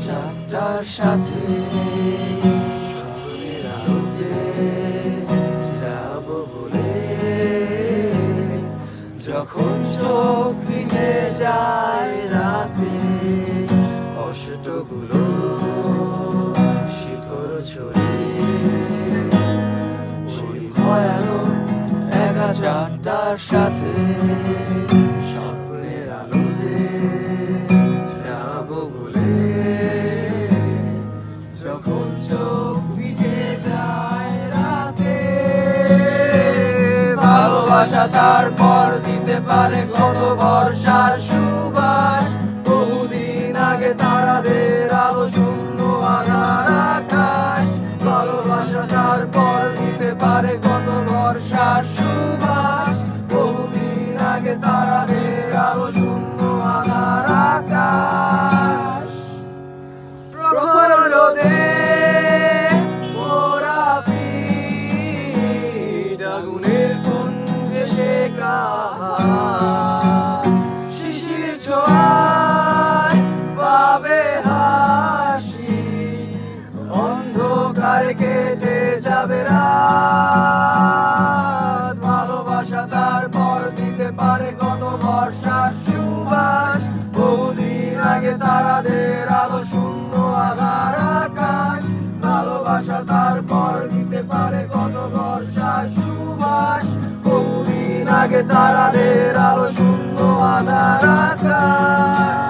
চারটার সাথে স্বপ্নের আলোতে যাব বলে, যখন চোখ ভিজে যায় রাতে, কষ্টগুলো শিকড় ছড়িয়ে ওই ভয়ানক একা চারটার সাথে স্বপ্নের আলোতে যাব বলে, যখন চোখ ভিজে যায় রাতে। ভালোবাসা তারপর দিতে পারে কত বর্ষার সুবাস, বহুদিন আগে তারাদের আলো শূন্য আধার আকাশ। ভালোবাসা তারপর দিতে পারে কত বর্ষার সুবাস, বহুদিন আগে তারাদের আলো শূন্য আধার আকাশ। প্রখর রোদে মোরা পিঠ, আগুনের কুঞ্জে শেখা শিশির ছোঁয়ায় পাবে হাসি, অন্ধকারে কেটে যাবে রাত। ভালোবাসা তারপর দিতে পারে কত বর্ষার সুবাস, বহুদিন আগে তারাদের আলো শূন্য আধার আকাশ। ভালোবাসা তারপর দিতে পারে কত বর্ষার সুবাস, বহুদিন আগে তারাদের আলো শূন্য আধার আকাশ।